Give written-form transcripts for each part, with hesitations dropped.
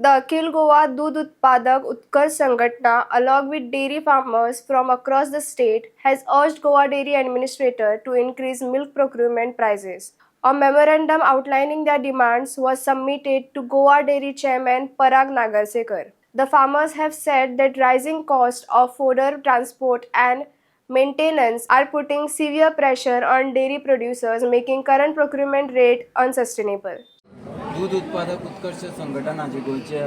The Akhil Goa Doodh Utpadak Utkarsh Sangatna, along with dairy farmers from across the state, has urged Goa Dairy Administrator to increase milk procurement prices. A memorandum outlining their demands was submitted to Goa Dairy Chairman Parag Nagarsekar. The farmers have said that rising costs of fodder, transport, and maintenance are putting severe pressure on dairy producers, making current procurement rate unsustainable. दूध उत्पादक उत्कर्ष संघटना जी गोयचे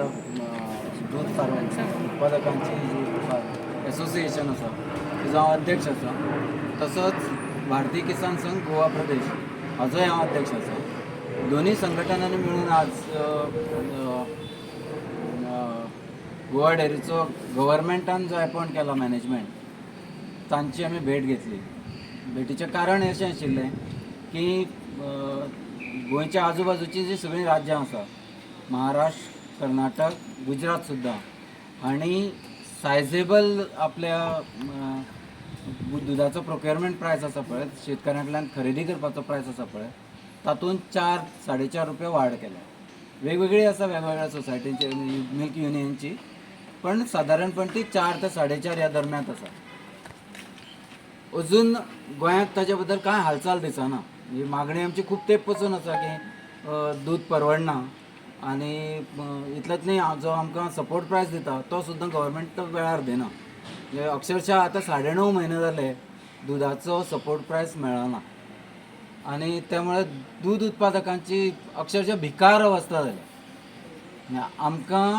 दूध उत्पादकांची जी association आसा तिजो हांव अध्यक्ष आसा. तसोच भारतीय किसान संघ गोवा प्रदेश हाजोय हांव अध्यक्ष आसा. दोन्ही संघटनांनी मिळून आज गोवा डेअरीचो गव्हर्मेंटान जो अपॉइंट केला मॅनेजमेंट तांची आमी भेट घेतली. भेटीचें कारण अशें आशिल्लें की गोंयच्या आजूबाजूची जी सगळीं राज्यां आसा महाराष्ट्र कर्नाटक गुजरात सुद्दां हांणी सायजेबल आपल्या दुधाचो प्रोक्युरमेंट प्रायस आसा पळय शेतकऱ्यां खरेदी करपाचो प्रायस आसा पळय तातूंत 4-4.5 रुपया वाड केल्या. वेगवेगळी आसा वेगवेगळ्या सोसायटींची मिल्क युनियनची पण सादारणपण ती 4 ते 4.5 ह्या दरम्यान आसा. अजून गोंयांत ताचे बद्दल कांय हालचाल दिसना. ही मागणी आमची खूब तेंप पसून आसा की दूध परवडना आनी इतलेंच न्ही जो आमकां सपोर्ट प्रायस दिता तो सुद्दां गव्हर्मेंट वेळार दिना. म्हणजे अक्षरशः आतां 9.5 म्हयने जाले दुधाचो सपोर्ट प्रायस मेळना आनी त्यामुळे दूध उत्पादकांची अक्षरशः भिकार अवस्था जाल्या. आमकां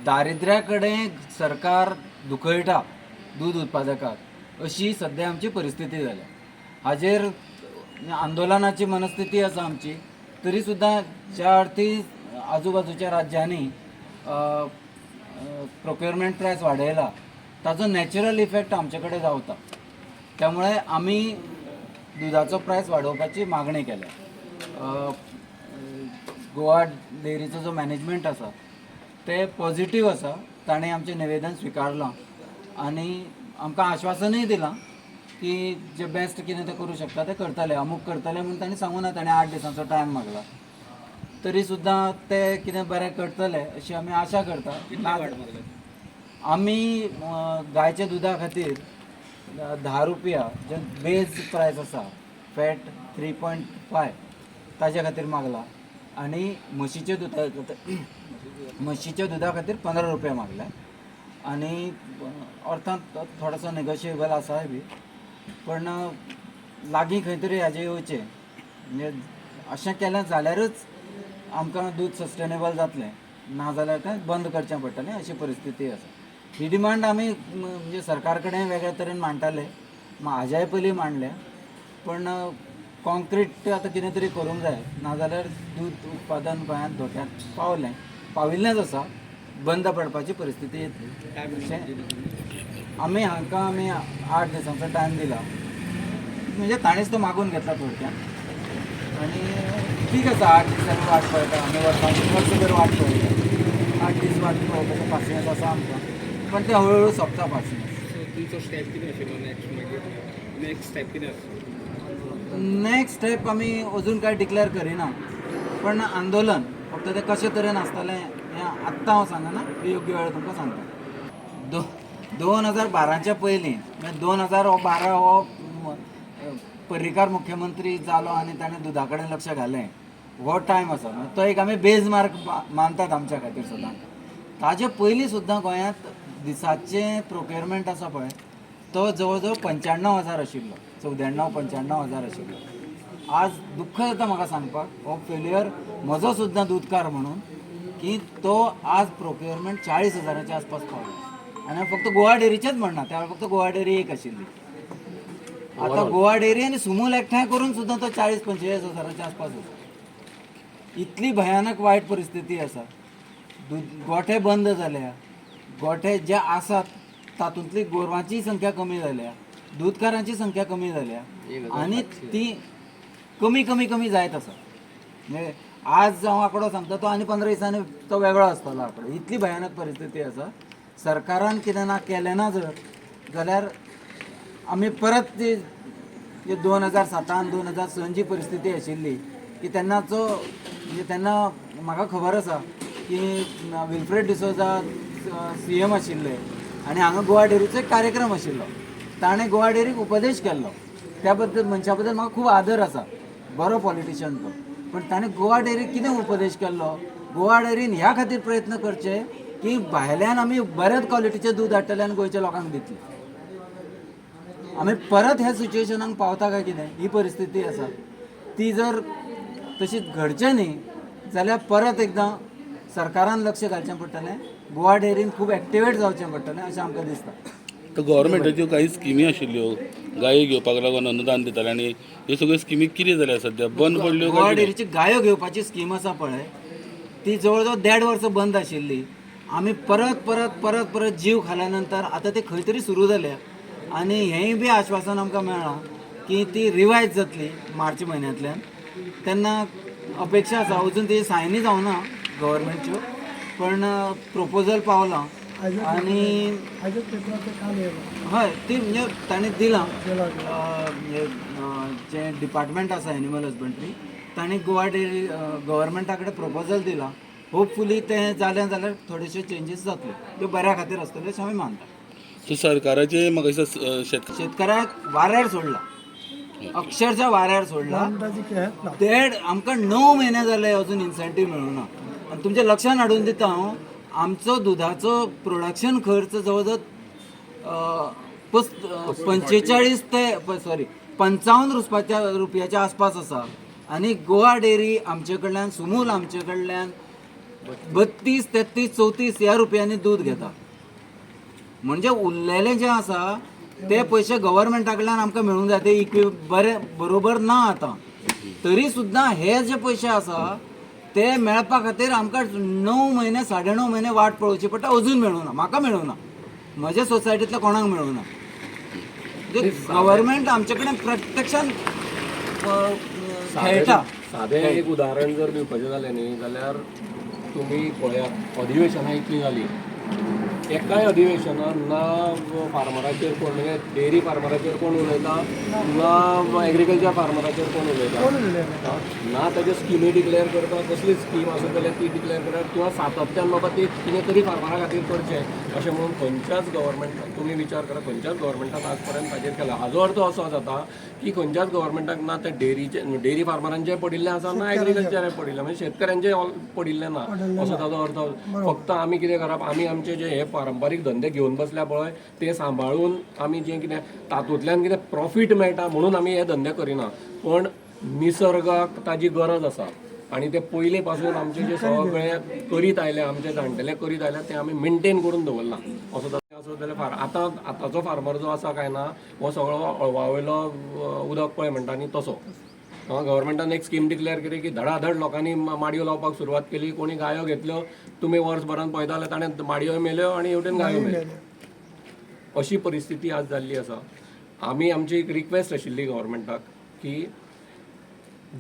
दारिद्र्या कडेन सरकार दुखयटा दूध उत्पादकाक अशी सद्या आमची परिस्थिती जाल्या. हाजेर आंदोलनाची मनस्थिती आसा आमची तरी सुद्दां ज्या अर्थी आजूबाजूच्या राज्यांनी प्रोक्युरमेंट प्रायस वाडयला ताजो नॅचरल इफेक्ट आमचे कडेन जावता. त्यामुळे आमी दुधाचो प्रायस वाडोवपाची मागणी केल्या. गोवा डेअरीचो जो मॅनेजमेंट आसा ते पॉझिटिव्ह आसा. ताणें आमचें निवेदन स्विकारलां आनी आमकां आश्वासनूय दिलां की जे बेस्ट कितें ते करूं शकता ते करतले अमूक करतले म्हणून ताणें सांगूना. ताणें 8 दिसांचो टायम मागला तरी सुद्दां ते कितें बरें करतले अशी आमी आशा करता. आमी गायच्या दुधा खातीर 10 रुपया जे बेज प्रायस आसा फॅट 3.5 ताजे खातीर मागला आनी म्हशीच्या दुधा खातीर 15 रुपया मागला आनी अर्थात थोडोसो नेगोशिएबल आसाय बी पण लागीं खंय तरी हाजें येवचें. म्हणजे अशें केलें जाल्यारूच आमकां दूध सस्टेनेबल जातलें नाजाल्यार तें बंद करचें पडटलें अशी परिस्थिती आसा. ही डिमांड आमी म्हणजे सरकार कडेन वेगळ्या तरेन मांडटाले हाज्याय पयलीं मांडल्या पण कॉन्क्रीट आतां कितें तरी करूंक जाय नाजाल्यार दूध उत्पादन गोंयांत धोक्यात पाविल्लेंच आसा. बंद पडपाची परिस्थिती येतली. आमी 8 दिसांचो टायम दिला म्हणजे ताणेच तो मागून घेतला थोडक्यात आनी ठीक आसा 8 दिसांनी वाट पळयता आमी वर्सभर वाट पळयता. 8 दीस वाट पळोवपाचो पासियन्स आसा आमकां पण ते हळूहळू सोंपता पासियन्स. तुमचो स्टेप कितें आशिल्लो नेक्स्ट स्टेप कितें आसा? नेक्स्ट स्टेप आमी अजून कांय डिक्लेअर करिना पण आंदोलन फक्त ते कशे तरेन आसतलें हें आत्तां हांव सांगना. योग्य वेळ तुमकां सांगता. 2012च्या पयलीं म्हणजे 2012 हो पर्रीकार मुख्यमंत्री जालो आनी ताणें दुधा कडेन लक्ष घालें हो टायम आसा. तो एक आमी बेज मार्क मानतात आमच्या खातीर सुद्दां. ताजे पयलीं सुद्दां गोंयांत दिसाचें प्रोक्युरमेंट आसा पळय तो जवळ जवळ 95,000 आशिल्लो. 94-95,000 आशिल्लो. आज दुख्ख जाता म्हाका सांगपाक हो फेल्युअर म्हजो सुद्दां दूधकार म्हणून की तो आज प्रोक्युरमेंट 40,000च्या आसपास पावलो आनी फक्त गोवा डेअरीचेच म्हणना त्या फक्त गोवा डेअरी एक आशिल्ली. आता गोवा डेअरी आनी सुमूल एकठांय करून सुद्दां तो 40-45,000च्या आसपास आसा. इतली भयानक वायट परिस्थिती आसा. गोठे बंद जाल्या. गोठे जे आसात तातूंतली गोरवांची संख्या कमी जाल्या दूधकारांची संख्या कमी जाल्या आनी ती कमी कमी कमी जायत आसा. म्हणजे आज हांव आंकडो सांगता तो आनी 15 दिसांनी तो वेगळो आसतलो आंकडो. इतली भयानक परिस्थिती आसा. सरकारान कितें ना केलें ना जाल्यार आमी परत ती 2007 2006 जी परिस्थिती आशिल्ली की तेन्नाचो म्हणजे तेन्ना म्हाका खबर आसा की विल्फ्रेड डिसोजा CM आशिल्ले आनी हांगा गोवा डेअरीचो एक कार्यक्रम आशिल्लो. ताणें गोवा डेअरीक उपदेश केल्लो. त्या बद्दल मनशा बद्दल म्हाका खूब आदर आसा. बरो पॉलिटिशियन तो. पण ताणें गोवा डेअरीक कितें उपदेश केल्लो? गोवा डेअरीन ह्या खातीर प्रयत्न करचे की भायल्यान आमी बऱ्याच क्वॉलिटीचें दूद हाडटले आनी गोंयच्या लोकांक दितले. आमी परत ह्या सिच्युएशनाक पावता काय कितें? ही परिस्थिती आसा. ती जर तशी घडचें न्ही जाल्यार परत एकदां सरकारान लक्ष घालचें पडटलें. गोवा डेअरीन खूब एक्टिवेट जावचें पडटलें अशें आमकां दिसता. तर गव्हर्मेंटाच्यो काही स्किमी आशिल्ल्यो गायो घेवपाक लागून अनुदान दिताले आनी ह्यो सगळ्यो स्किमी कितें जाल्या सध्या बंद पडल्यो गोवा काय? डेअरीची गायो घेवपाची स्कीम आसा पळय ती जवळ जवळ 1.5 वर्सां बंद आशिल्ली. आमी परत परत परत परत जीव खाल्या नंतर आतां ते खंय तरी सुरू जाल्या आनी हेंय बी आश्वासन आमकां मेळ्ळां की ती रिवायज जातली मार्च म्हयन्यांतल्यान. तेन्ना अपेक्षा आसा. अजून तेजी सायनी जावना गव्हर्मेंटच्यो पण प्रपोजल पावलां आनी हय ती म्हणजे ताणें दिलां जे डिपार्टमेंट आसा एनिमल हजबंड्री ताणें गोवा डेअरी गव्हर्मेंटा कडेन प्रपोजल दिलां. होपफुली तें जालें जाल्यार थोडेशे चेंजीस जातले. त्यो बऱ्या खातीर आसतले अशें आमी मानता. सो सरकाराचे म्हाका दिसता शेतकाराक वाऱ्यार सोडला. अक्षरशः वाऱ्यार सोडला. आमकां 9 म्हयने जाले अजून इन्सेंटीव मेळूना. आनी तुमच्या लक्षान हाडून दिता हांव आमचो दुधाचो प्रोडक्शन खर्च जवळ जवळ 45 ते 55 रुपयाच्या आसपास आसा आनी गोवा डेअरी आमचे कडल्यान सुमूल आमचे कडल्यान 32, 33, 34 ह्या रुपयांनी दूध घेता. म्हणजे उरलेलें जें आसा ते पयशे गव्हर्मेंटा कडल्यान आमकां मेळूंक जाय. ते बरोबर ना आतां. तरी सुद्दां हे जे पयशे आसा ते मेळपा खातीर आमकां 9 म्हयने 9.5 म्हयने वाट पळोवची पडटा. अजून मेळूना. म्हाका मेळूना. म्हज्या सोसायटींतल्या कोणाक मेळूना. गव्हर्मेंट आमचे कडेन प्रत्यक्षान खेळटा. सादें एक उदाहरण जर दिवपाचें जालें न्ही जाल्यार तुमी पळयात अधिवेशनां इतलीं जालीं. एकाय अधिवेशनान ना फार्मराचेर कोण म्हणजे डेअरी फार्मराचेर कोण उलयता ना एग्रीकल्चर फार्मराचेर कोण उलयता ना ताज्यो स्किमी डिक्लेअर करता. कसली स्कीम आसा जाल्यार ती डिक्लेअर करता किंवा सातत्यान बाबा ती कितें तरी फार्मरा खातीर करचें अशें म्हणून खंयच्याच गव्हर्मेंटान तुमी विचार करा खंयच्याच गव्हर्मेंटान आज पर्यंत ताजेर केला. हाजो अर्थ असो जाता की खंयच्याच गव्हर्मेंटाक ना ते डेअरी फार्मरांचें पडिल्लें आसा ना एग्रीकल्चर पडिल्लें म्हणजे शेतकऱ्यांचें पडिल्लें ना असो ताजो अर्थ. फक्त आमी कितें करप आमी आमचे जे हे पारंपारीक धंदे घेवन बसल्या पळय ते सांबाळून आमी जें कितें तातूंतल्यान कितें प्रॉफीट मेळटा म्हणून आमी हे धंदे करिना. पण निसर्गाक ताजी गरज आसा आनी ते पयलीं पासून आमचे जे सगळे करीत आयले आमचे जाणटेले करीत आयले ते आमी मेनटेन करून दवरला. असो असो जाल्यार आतांचो फार्मर जो आसा काय ना हो सगळो अळवा उदक पळय म्हणटा न्ही तसो. गव्हर्मेंटान एक स्कीम डिक्लेअर केली की धडाधड लोकांनी माडयो लावपाक सुरवात केली. कोणी गायो घेतल्यो तुमी वर्सभरान पळयता जाल्यार ताणें माडयो मेल्यो आनी हेवटेन गायो मेल्यो. अशी परिस्थिती आज जाल्ली आसा. आमी आमची एक रिक्वेस्ट आशिल्ली गव्हर्मेंटाक की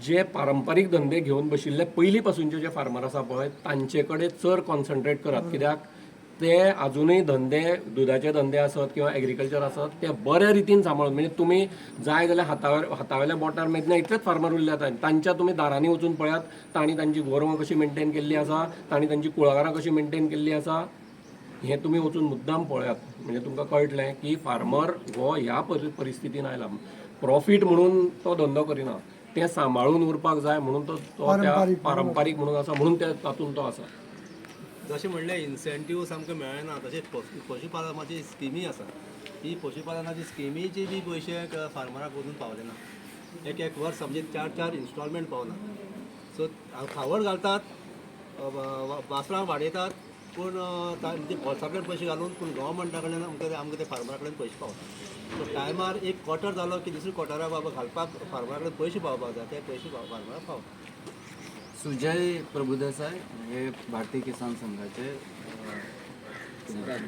जे पारंपारीक धंदे घेवन बशिल्ले पयलीं पासूनचे जे फार्मर आसा पळय तांचे कडेन चड कॉन्सन्ट्रेट करात. कित्याक ते अजूनय धंदे दुधाचे धंदे आसत किंवा एग्रीकल्चर आसत ते बऱ्या रितीन सांबाळून म्हणजे तुमी जाय जाल्यार हातावेल्या बोटार मेजना इतलेच फार्मर उरले आतां. तांच्या तुमी दारांनी वचून पळयात तांणी तांची गोरवां कशी मेनटेन केल्ली आसा तांणी तांची कुळागरां कशी मेनटेन केल्ली आसा हें तुमी वचून मुद्दाम पळयात. म्हणजे तुमकां कळटलें की फार्मर हो ह्या परिस्थितीन आयला. प्रॉफीट म्हणून तो धंदो करिना. तें सांबाळून उरपाक जाय म्हणून तो त्या पारंपारीक म्हणून आसा म्हणून ते तातूंत तो आसा. जशें म्हणलें इन्सेंटीव सामके मेळना तशेंच पशुपालनाची स्किमी आसा. ही पशुपालनाची स्किमीचे बी पयशे फार्मराक वचून पावले ना. एक वर्स म्हणजे 4 इन्स्टॉलमेंट पावना. सो खावड घालतात वासरां वाडयतात पूण म्हणजे सेपरेट पयशे घालून पूण गव्हर्मेंटा कडल्यान आमकां ते फार्मरा कडेन पयशे पावतात. सो टायमार एक क्वॉर्टर जालो की दुसऱ्या क्वॉर्टरा बाबा घालपाक फार्मरा कडेन पयशे पावपाक जाय ते पयशे फार्मराक पावतात. सुजय प्रभुदेसाय हे भारतीय किसान संघाचे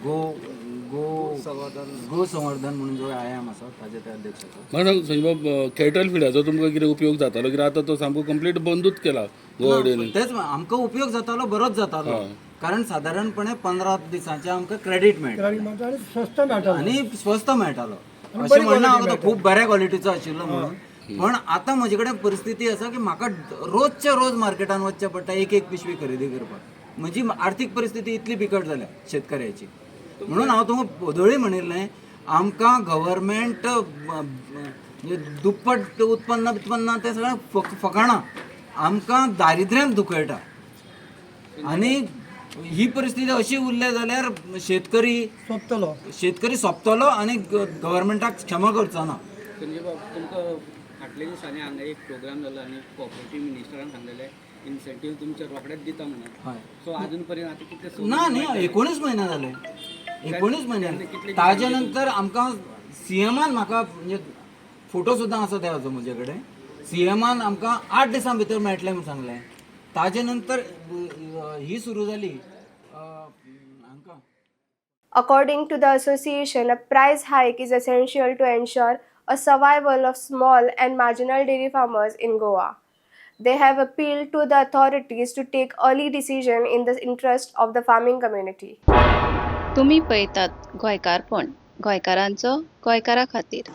गो संवर्धन म्हणून जो आयाम आसा ताजे ते अध्यक्ष आसा. म्हाका सांग संजय बाब कॅटल फिडाचो तुमकां कितें उपयोग जातालो कित्याक आतां तो सामको कंप्लीट बंदूच केला गोवा डेअरीन. तेच आमकां उपयोग जातालो बरोच जातालो कारण सादारणपणे 15 दिसांचे आमकां क्रेडीट मेळटा आनी स्वस्त मेळटालो अशें म्हणना हांव तो खूब बऱ्या क्वॉलिटीचो आशिल्लो म्हणून. पण आतां म्हजे कडेन परिस्थिती आसा की म्हाका रोजच्या रोज मार्केटान वचचें पडटा एक पिशवी खरेदी करपाक. म्हणजे आर्थीक परिस्थिती इतली बिकट जाल्या शेतकऱ्याची. म्हणून हांव तुमकां पोदोळी म्हणिल्लें आमकां गव्हर्मेंट म्हणजे दुप्पट उत्पन्न तें सगळें फकाणां आमकां दारिद्र्यांत धुकळटा. आनी ही परिस्थिती अशी उरल्या जाल्यार शेतकरी सोंपतलो आनी गव्हर्मेंटाक क्षमा करचो ना. संजय बाब तुमकां फाटल्या दिसांनी हांगा एक प्रोग्राम जालो आनी कॉपरेटीव मिनिस्टरान सांगलेलें इन्सेंटीव तुमचे रोखडेच दिता म्हणून. हय. सो अजून पर्यंत आतां कितले ना न्ही 19 म्हयने जाले. 19 म्हयने ताजे नंतर आमकां सीएमान म्हाका म्हणजे फोटो सुद्दां आसा देवाचो म्हजे कडेन. सीएमान आमकां 8 दिसां भितर मेळटलें म्हूण सांगलें. ताजे नंतर ही सुरू जाली हांकां. According to the association, a price hike is essential to ensure a survival of small and marginal dairy farmers in Goa. They have appealed to the authorities to take early decision in the interest of the farming community. तुम्ही पळयतात गोंयकारपण गोंयकारांचो गोंयकारा खातीर.